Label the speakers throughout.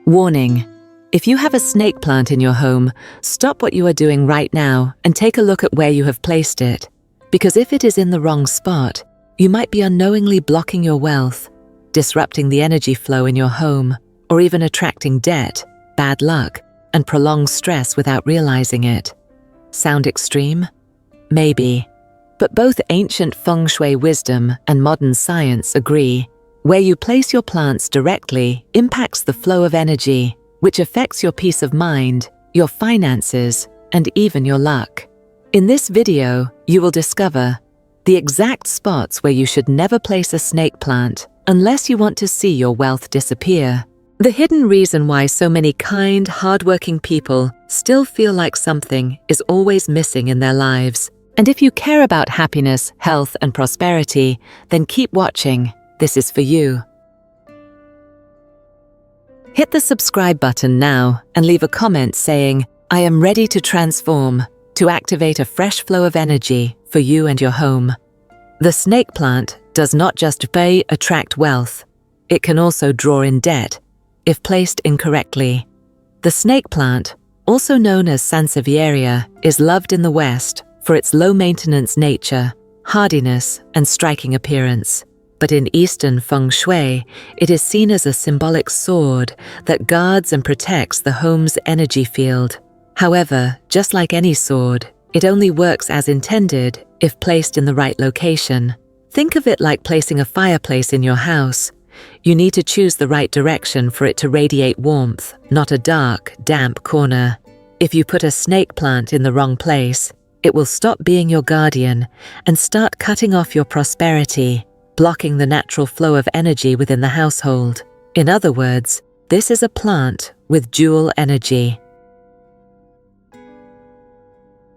Speaker 1: Warning: if you have a snake plant in your home, stop what you are doing right now and take a look at where you have placed it. Because if it is in the wrong spot, you might be unknowingly blocking your wealth, disrupting the energy flow in your home, or even attracting debt, bad luck, and prolonged stress without realizing it. Sound extreme? Maybe. But both ancient Feng Shui wisdom and modern science agree. Where you place your plants directly impacts the flow of energy, which affects your peace of mind, your finances, and even your luck. In this video, you will discover the exact spots where you should never place a snake plant unless you want to see your wealth disappear. The hidden reason why so many kind, hardworking people still feel like something is always missing in their lives. And if you care about happiness, health, and prosperity, then keep watching. This is for you. Hit the subscribe button now and leave a comment saying, "I am ready to transform," to activate a fresh flow of energy for you and your home. The snake plant does not just attract wealth, it can also draw in debt if placed incorrectly. The snake plant, also known as Sansevieria, is loved in the West for its low-maintenance nature, hardiness, and striking appearance. But in Eastern Feng Shui, it is seen as a symbolic sword that guards and protects the home's energy field. However, just like any sword, it only works as intended if placed in the right location. Think of it like placing a fireplace in your house. You need to choose the right direction for it to radiate warmth, not a dark, damp corner. If you put a snake plant in the wrong place, it will stop being your guardian and start cutting off your prosperity, blocking the natural flow of energy within the household. In other words, this is a plant with dual energy.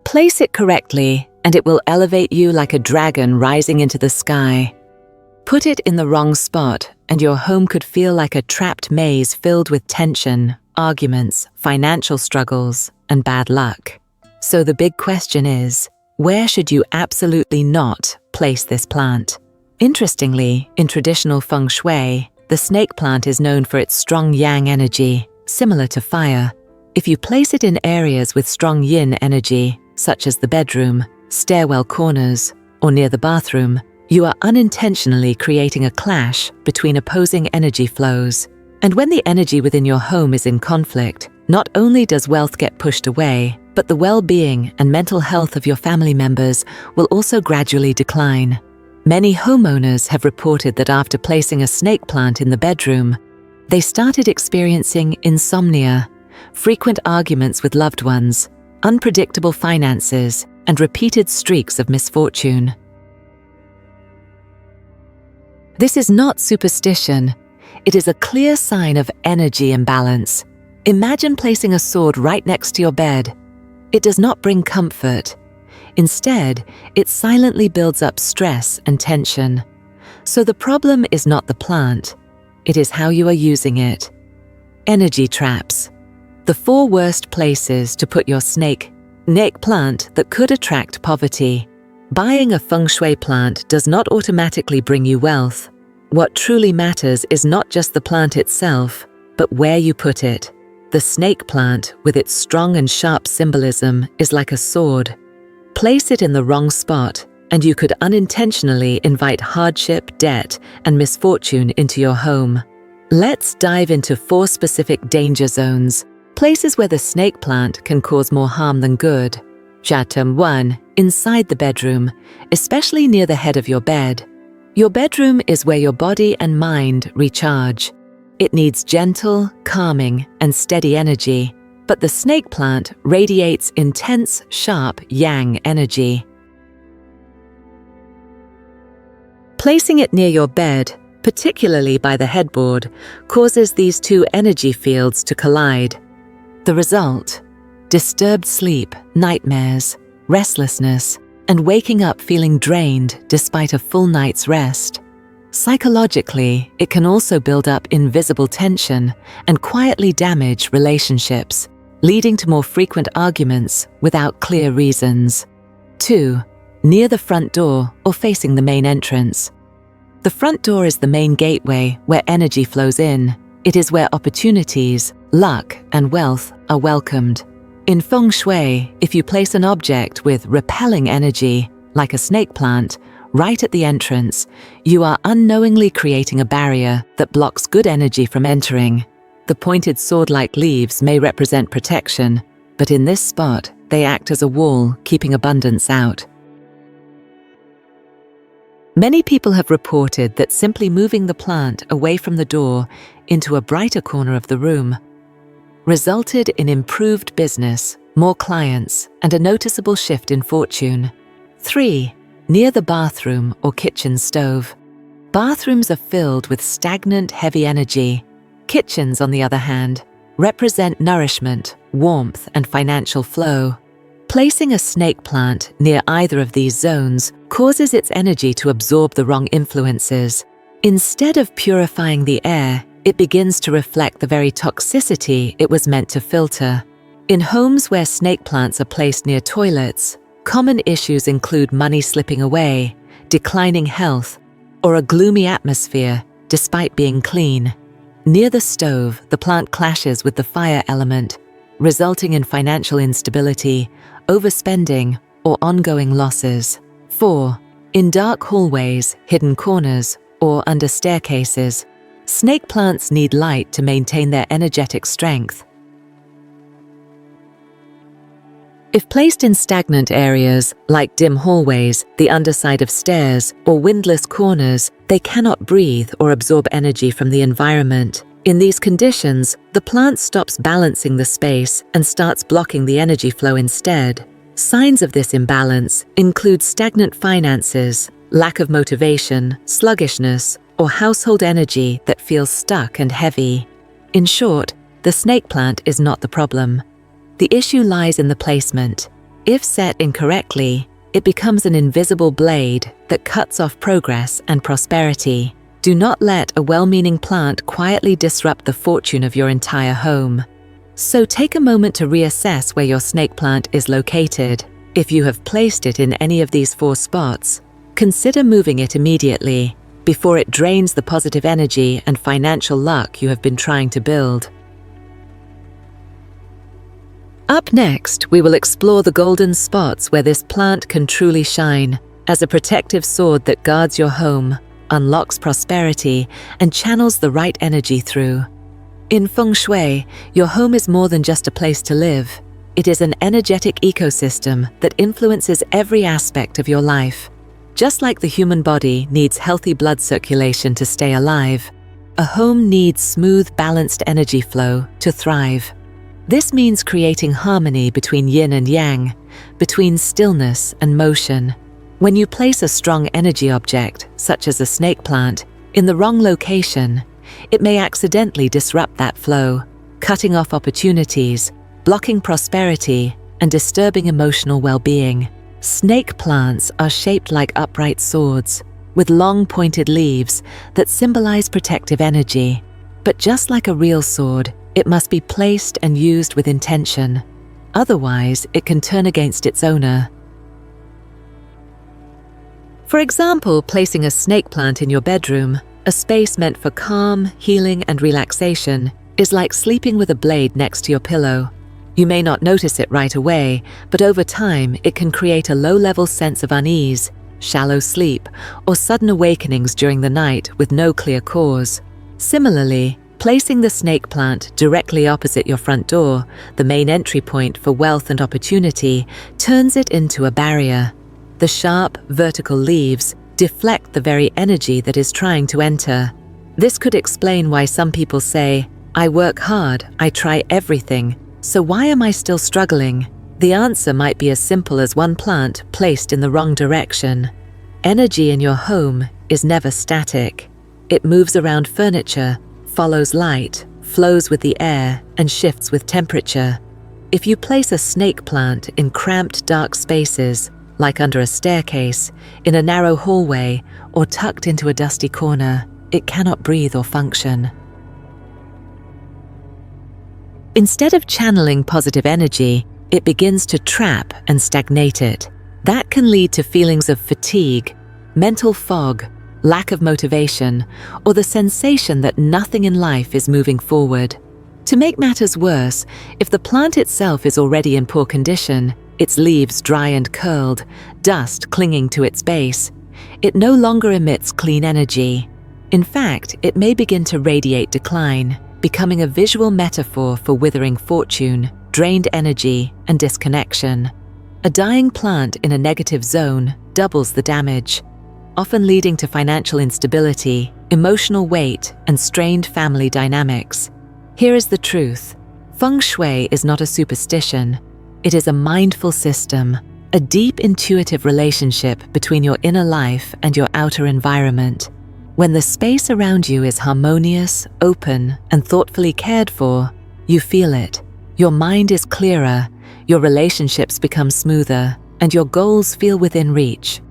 Speaker 1: Place it correctly, and it will elevate you like a dragon rising into the sky. Put it in the wrong spot, and your home could feel like a trapped maze filled with tension, arguments, financial struggles, and bad luck. So the big question is, where should you absolutely not place this plant? Interestingly, in traditional Feng Shui, the snake plant is known for its strong yang energy, similar to fire. If you place it in areas with strong yin energy, such as the bedroom, stairwell corners, or near the bathroom, you are unintentionally creating a clash between opposing energy flows. And when the energy within your home is in conflict, not only does wealth get pushed away, but the well-being and mental health of your family members will also gradually decline. Many homeowners have reported that after placing a snake plant in the bedroom, they started experiencing insomnia, frequent arguments with loved ones, unpredictable finances, and repeated streaks of misfortune. This is not superstition. It is a clear sign of energy imbalance. Imagine placing a sword right next to your bed. It does not bring comfort. Instead, it silently builds up stress and tension. So the problem is not the plant, it is how you are using it. Energy traps. The 4 worst places to put your snake plant that could attract poverty. Buying a Feng Shui plant does not automatically bring you wealth. What truly matters is not just the plant itself, but where you put it. The snake plant, with its strong and sharp symbolism, is like a sword. Place it in the wrong spot, and you could unintentionally invite hardship, debt, and misfortune into your home. Let's dive into 4 specific danger zones, places where the snake plant can cause more harm than good. Item 1. Inside the bedroom, especially near the head of your bed. Your bedroom is where your body and mind recharge. It needs gentle, calming, and steady energy. But the snake plant radiates intense, sharp yang energy. Placing it near your bed, particularly by the headboard, causes these 2 energy fields to collide. The result: disturbed sleep, nightmares, restlessness, and waking up feeling drained despite a full night's rest. Psychologically, it can also build up invisible tension and quietly damage relationships, leading to more frequent arguments without clear reasons. 2. Near the front door or facing the main entrance. The front door is the main gateway where energy flows in. It is where opportunities, luck and wealth are welcomed. In Feng Shui, if you place an object with repelling energy, like a snake plant, right at the entrance, you are unknowingly creating a barrier that blocks good energy from entering. The pointed sword-like leaves may represent protection, but in this spot, they act as a wall, keeping abundance out. Many people have reported that simply moving the plant away from the door into a brighter corner of the room resulted in improved business, more clients, and a noticeable shift in fortune. 3. Near the bathroom or kitchen stove. Bathrooms are filled with stagnant, heavy energy. Kitchens, on the other hand, represent nourishment, warmth, and financial flow. Placing a snake plant near either of these zones causes its energy to absorb the wrong influences. Instead of purifying the air, it begins to reflect the very toxicity it was meant to filter. In homes where snake plants are placed near toilets, common issues include money slipping away, declining health, or a gloomy atmosphere despite being clean. Near the stove, the plant clashes with the fire element, resulting in financial instability, overspending, or ongoing losses. 4. In dark hallways, hidden corners, or under staircases, snake plants need light to maintain their energetic strength. If placed in stagnant areas, like dim hallways, the underside of stairs, or windless corners, they cannot breathe or absorb energy from the environment. In these conditions, the plant stops balancing the space and starts blocking the energy flow instead. Signs of this imbalance include stagnant finances, lack of motivation, sluggishness, or household energy that feels stuck and heavy. In short, the snake plant is not the problem. The issue lies in the placement. If set incorrectly, it becomes an invisible blade that cuts off progress and prosperity. Do not let a well-meaning plant quietly disrupt the fortune of your entire home. So take a moment to reassess where your snake plant is located. If you have placed it in any of these 4 spots, consider moving it immediately before it drains the positive energy and financial luck you have been trying to build. Up next, we will explore the golden spots where this plant can truly shine as a protective sword that guards your home, unlocks prosperity, and channels the right energy through. In Feng Shui, your home is more than just a place to live. It is an energetic ecosystem that influences every aspect of your life. Just like the human body needs healthy blood circulation to stay alive, a home needs smooth, balanced energy flow to thrive. This means creating harmony between yin and yang, between stillness and motion. When you place a strong energy object, such as a snake plant, in the wrong location, it may accidentally disrupt that flow, cutting off opportunities, blocking prosperity, and disturbing emotional well-being. Snake plants are shaped like upright swords, with long pointed leaves that symbolize protective energy. But just like a real sword, it must be placed and used with intention. Otherwise, it can turn against its owner. For example, placing a snake plant in your bedroom, a space meant for calm, healing, and relaxation, is like sleeping with a blade next to your pillow. You may not notice it right away, but over time, it can create a low-level sense of unease, shallow sleep, or sudden awakenings during the night with no clear cause. Similarly, placing the snake plant directly opposite your front door, the main entry point for wealth and opportunity, turns it into a barrier. The sharp, vertical leaves deflect the very energy that is trying to enter. This could explain why some people say, "I work hard, I try everything, so why am I still struggling?" The answer might be as simple as one plant placed in the wrong direction. Energy in your home is never static. It moves around furniture, follows light, flows with the air, and shifts with temperature. If you place a snake plant in cramped, dark spaces, like under a staircase, in a narrow hallway, or tucked into a dusty corner, it cannot breathe or function. Instead of channeling positive energy, it begins to trap and stagnate it. That can lead to feelings of fatigue, mental fog, lack of motivation, or the sensation that nothing in life is moving forward. To make matters worse, if the plant itself is already in poor condition, its leaves dry and curled, dust clinging to its base, it no longer emits clean energy. In fact, it may begin to radiate decline, becoming a visual metaphor for withering fortune, drained energy, and disconnection. A dying plant in a negative zone doubles the damage, often leading to financial instability, emotional weight, and strained family dynamics. Here is the truth. Feng shui is not a superstition. It is a mindful system, a deep intuitive relationship between your inner life and your outer environment. When the space around you is harmonious, open, and thoughtfully cared for, you feel it. Your mind is clearer, your relationships become smoother, and your goals feel within reach.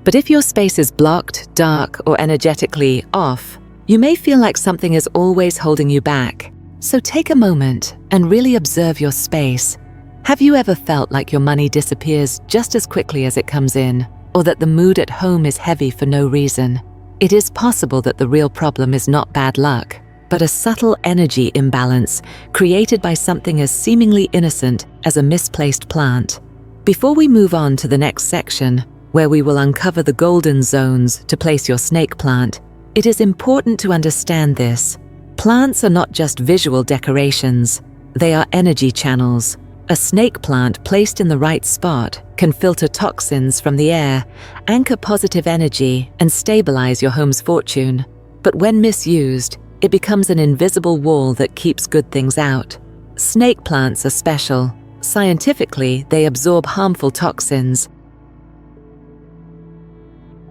Speaker 1: But if your space is blocked, dark, or energetically off, you may feel like something is always holding you back. So take a moment and really observe your space. Have you ever felt like your money disappears just as quickly as it comes in, or that the mood at home is heavy for no reason? It is possible that the real problem is not bad luck, but a subtle energy imbalance created by something as seemingly innocent as a misplaced plant. Before we move on to the next section, where we will uncover the golden zones to place your snake plant, it is important to understand this. Plants are not just visual decorations, they are energy channels. A snake plant placed in the right spot can filter toxins from the air, anchor positive energy, and stabilize your home's fortune. But when misused, it becomes an invisible wall that keeps good things out. Snake plants are special. Scientifically, they absorb harmful toxins.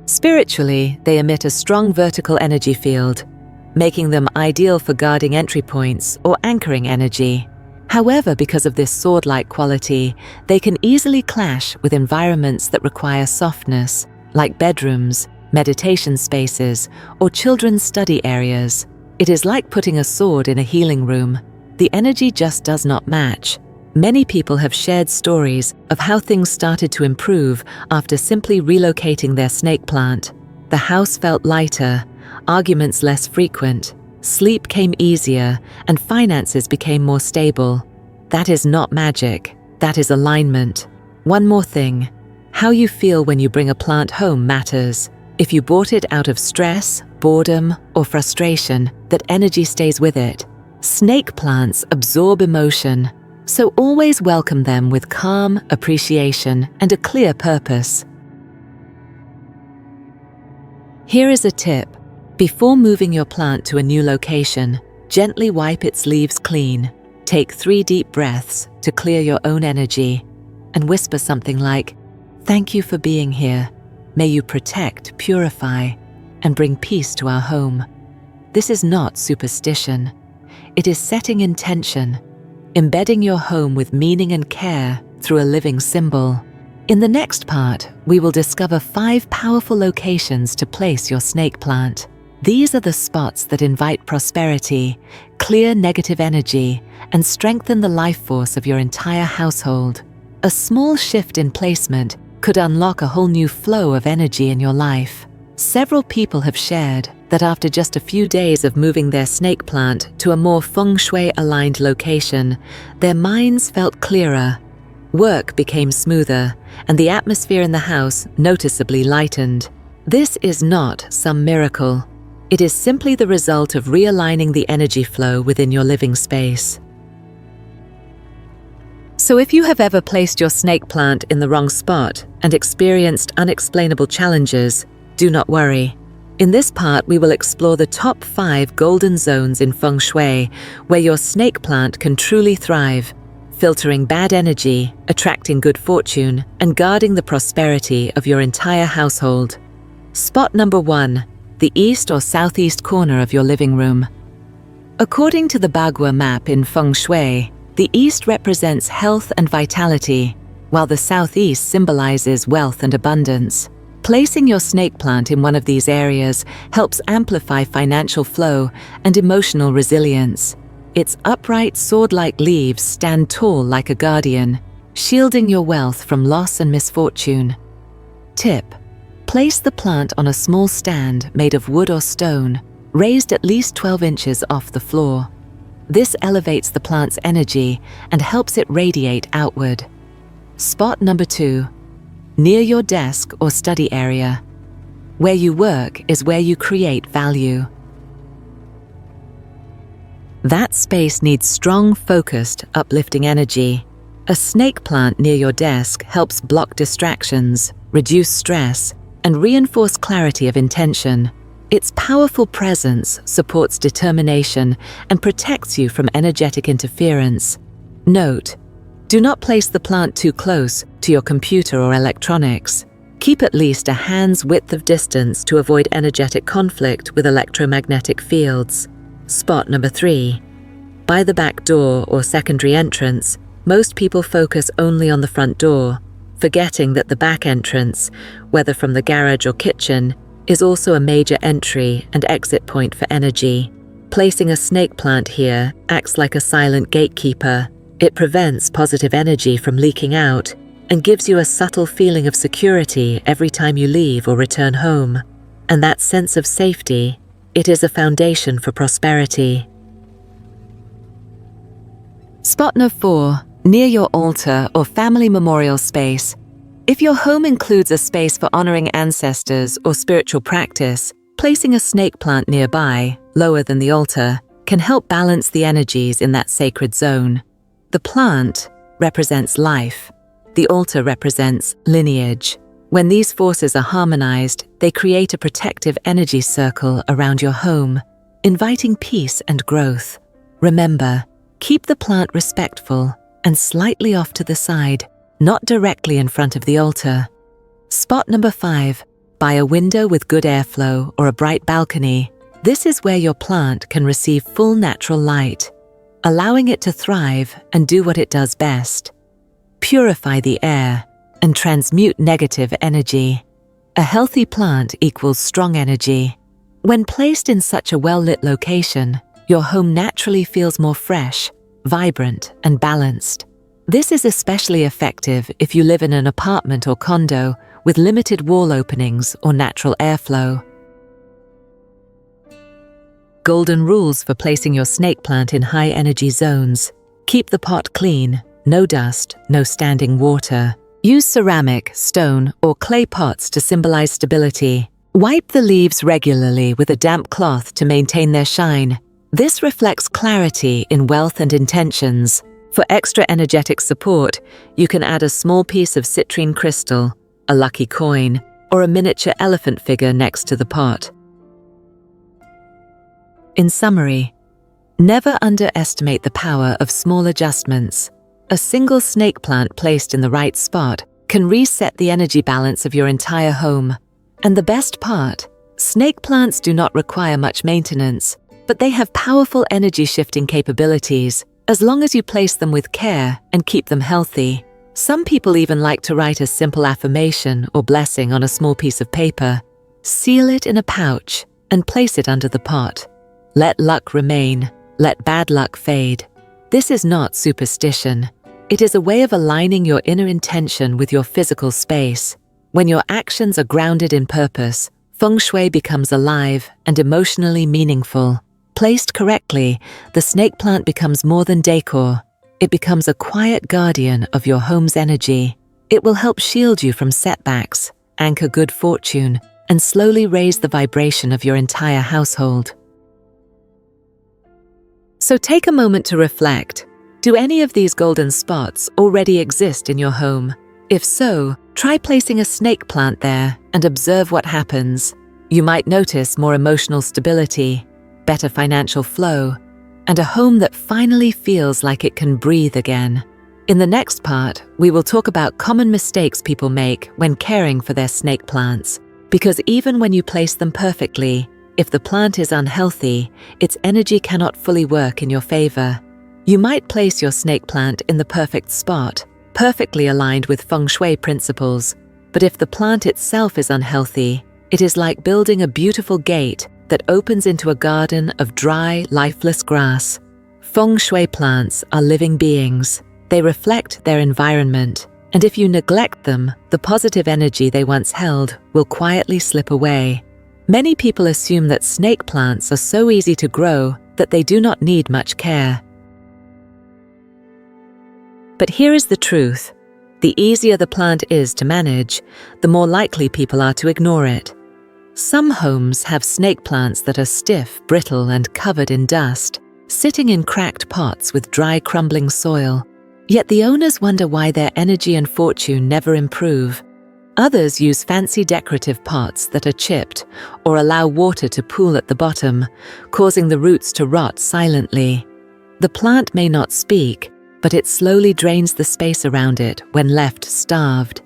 Speaker 1: Spiritually, they emit a strong vertical energy field, making them ideal for guarding entry points or anchoring energy. However, because of this sword-like quality, they can easily clash with environments that require softness, like bedrooms, meditation spaces, or children's study areas. It is like putting a sword in a healing room. The energy just does not match. Many people have shared stories of how things started to improve after simply relocating their snake plant. The house felt lighter, arguments less frequent, sleep came easier, and finances became more stable. That is not magic, that is alignment. One more thing, how you feel when you bring a plant home matters. If you bought it out of stress, boredom, or frustration, that energy stays with it. Snake plants absorb emotion, so always welcome them with calm, appreciation, and a clear purpose. Here is a tip. Before moving your plant to a new location, gently wipe its leaves clean. Take 3 deep breaths to clear your own energy, and whisper something like, "Thank you for being here. May you protect, purify, and bring peace to our home." This is not superstition. It is setting intention, embedding your home with meaning and care through a living symbol. In the next part, we will discover 5 powerful locations to place your snake plant. These are the spots that invite prosperity, clear negative energy, and strengthen the life force of your entire household. A small shift in placement could unlock a whole new flow of energy in your life. Several people have shared that after just a few days of moving their snake plant to a more feng shui-aligned location, their minds felt clearer, work became smoother, and the atmosphere in the house noticeably lightened. This is not some miracle. It is simply the result of realigning the energy flow within your living space. So if you have ever placed your snake plant in the wrong spot and experienced unexplainable challenges, do not worry. In this part, we will explore the top 5 golden zones in Feng Shui where your snake plant can truly thrive, filtering bad energy, attracting good fortune, and guarding the prosperity of your entire household. Spot number 1, the east or southeast corner of your living room. According to the Bagua map in Feng Shui, the east represents health and vitality, while the southeast symbolizes wealth and abundance. Placing your snake plant in one of these areas helps amplify financial flow and emotional resilience. Its upright sword-like leaves stand tall like a guardian, shielding your wealth from loss and misfortune. Tip: place the plant on a small stand made of wood or stone, raised at least 12 inches off the floor. This elevates the plant's energy and helps it radiate outward. Spot number 2. Near your desk or study area. Where you work is where you create value. That space needs strong, focused, uplifting energy. A snake plant near your desk helps block distractions, reduce stress, and reinforce clarity of intention. Its powerful presence supports determination and protects you from energetic interference. Note: do not place the plant too close to your computer or electronics. Keep at least a hand's width of distance to avoid energetic conflict with electromagnetic fields. Spot number 3. By the back door or secondary entrance, most people focus only on the front door, forgetting that the back entrance, whether from the garage or kitchen, is also a major entry and exit point for energy. Placing a snake plant here acts like a silent gatekeeper. It prevents positive energy from leaking out and gives you a subtle feeling of security every time you leave or return home. And that sense of safety, it is a foundation for prosperity. Spot number 4. Near your altar or family memorial space. If your home includes a space for honoring ancestors or spiritual practice, placing a snake plant nearby, lower than the altar, can help balance the energies in that sacred zone. The plant represents life. The altar represents lineage. When these forces are harmonized, they create a protective energy circle around your home, inviting peace and growth. Remember, keep the plant respectful and slightly off to the side, not directly in front of the altar. Spot number 5. By a window with good airflow or a bright balcony. This is where your plant can receive full natural light, allowing it to thrive and do what it does best: purify the air and transmute negative energy. A healthy plant equals strong energy. When placed in such a well-lit location, your home naturally feels more fresh, vibrant, and balanced. This is especially effective if you live in an apartment or condo with limited wall openings or natural airflow. Golden rules for placing your snake plant in high-energy zones. Keep the pot clean, no dust, no standing water. Use ceramic, stone, or clay pots to symbolize stability. Wipe the leaves regularly with a damp cloth to maintain their shine. This reflects clarity in wealth and intentions. For extra energetic support, you can add a small piece of citrine crystal, a lucky coin, or a miniature elephant figure next to the pot. In summary, never underestimate the power of small adjustments. A single snake plant placed in the right spot can reset the energy balance of your entire home. And the best part, snake plants do not require much maintenance, but they have powerful energy-shifting capabilities as long as you place them with care and keep them healthy. Some people even like to write a simple affirmation or blessing on a small piece of paper, seal it in a pouch, and place it under the pot. Let luck remain, let bad luck fade. This is not superstition. It is a way of aligning your inner intention with your physical space. When your actions are grounded in purpose, Feng Shui becomes alive and emotionally meaningful. Placed correctly, the snake plant becomes more than decor. It becomes a quiet guardian of your home's energy. It will help shield you from setbacks, anchor good fortune, and slowly raise the vibration of your entire household. So take a moment to reflect. Do any of these golden spots already exist in your home? If so, try placing a snake plant there and observe what happens. You might notice more emotional stability, better financial flow, and a home that finally feels like it can breathe again. In the next part, we will talk about common mistakes people make when caring for their snake plants. Because even when you place them perfectly, if the plant is unhealthy, its energy cannot fully work in your favor. You might place your snake plant in the perfect spot, perfectly aligned with Feng Shui principles, but if the plant itself is unhealthy, it is like building a beautiful gate that opens into a garden of dry, lifeless grass. Feng Shui plants are living beings. They reflect their environment, and if you neglect them, the positive energy they once held will quietly slip away. Many people assume that snake plants are so easy to grow that they do not need much care. But here is the truth. The easier the plant is to manage, the more likely people are to ignore it. Some homes have snake plants that are stiff, brittle, and covered in dust, sitting in cracked pots with dry, crumbling soil. Yet the owners wonder why their energy and fortune never improve. Others use fancy decorative pots that are chipped or allow water to pool at the bottom, causing the roots to rot silently. The plant may not speak, but it slowly drains the space around it when left starved.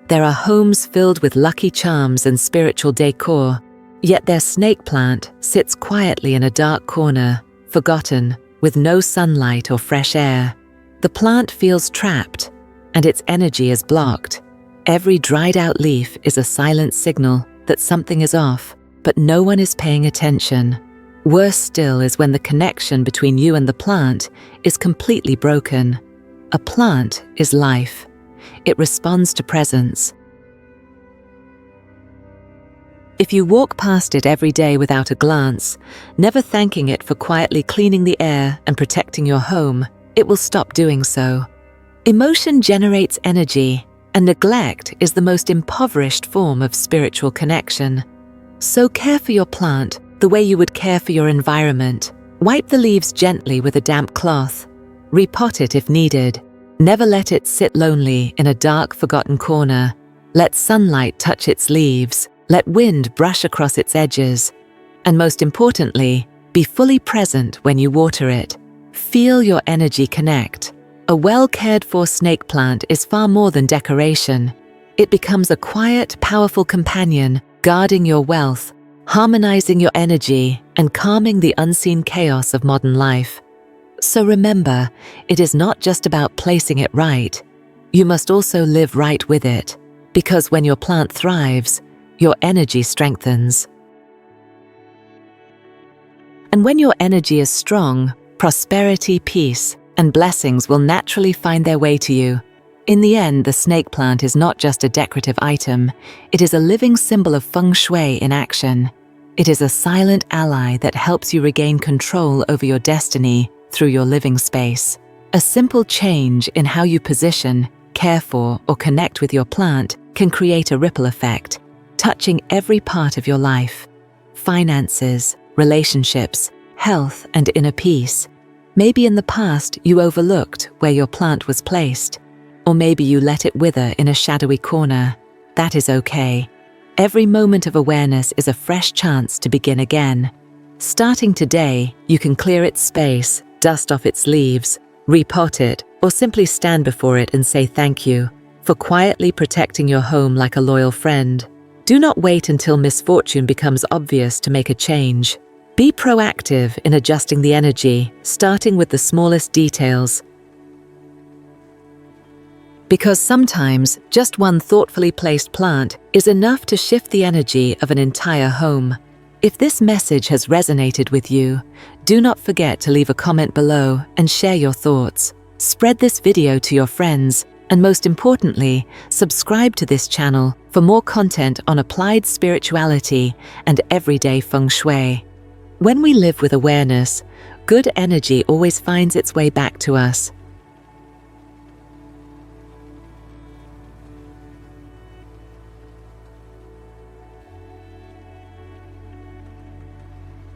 Speaker 1: There are homes filled with lucky charms and spiritual decor, yet their snake plant sits quietly in a dark corner, forgotten, with no sunlight or fresh air. The plant feels trapped, and its energy is blocked. Every dried-out leaf is a silent signal that something is off, but no one is paying attention. Worse still is when the connection between you and the plant is completely broken. A plant is life. It responds to presence. If you walk past it every day without a glance, never thanking it for quietly cleaning the air and protecting your home, it will stop doing so. Emotion generates energy, and neglect is the most impoverished form of spiritual connection. So care for your plant the way you would care for your environment. Wipe the leaves gently with a damp cloth. Repot it if needed. Never let it sit lonely in a dark, forgotten corner. Let sunlight touch its leaves. Let wind brush across its edges. And most importantly, be fully present when you water it. Feel your energy connect. A well-cared-for snake plant is far more than decoration. It becomes a quiet, powerful companion, guarding your wealth, harmonizing your energy, and calming the unseen chaos of modern life. So remember, it is not just about placing it right. You must also live right with it, because when your plant thrives, your energy strengthens. And when your energy is strong, prosperity, peace, and blessings will naturally find their way to you. In the end, the snake plant is not just a decorative item, it is a living symbol of Feng Shui in action. It is a silent ally that helps you regain control over your destiny through your living space. A simple change in how you position, care for, or connect with your plant can create a ripple effect, touching every part of your life. Finances, relationships, health, and inner peace. Maybe in the past you overlooked where your plant was placed, or maybe you let it wither in a shadowy corner. That is okay. Every moment of awareness is a fresh chance to begin again. Starting today, you can clear its space, dust off its leaves, repot it, or simply stand before it and say thank you for quietly protecting your home like a loyal friend. Do not wait until misfortune becomes obvious to make a change. Be proactive in adjusting the energy, starting with the smallest details. Because sometimes just one thoughtfully placed plant is enough to shift the energy of an entire home. If this message has resonated with you, do not forget to leave a comment below and share your thoughts. Spread this video to your friends, and most importantly, subscribe to this channel for more content on applied spirituality and everyday Feng Shui. When we live with awareness, good energy always finds its way back to us.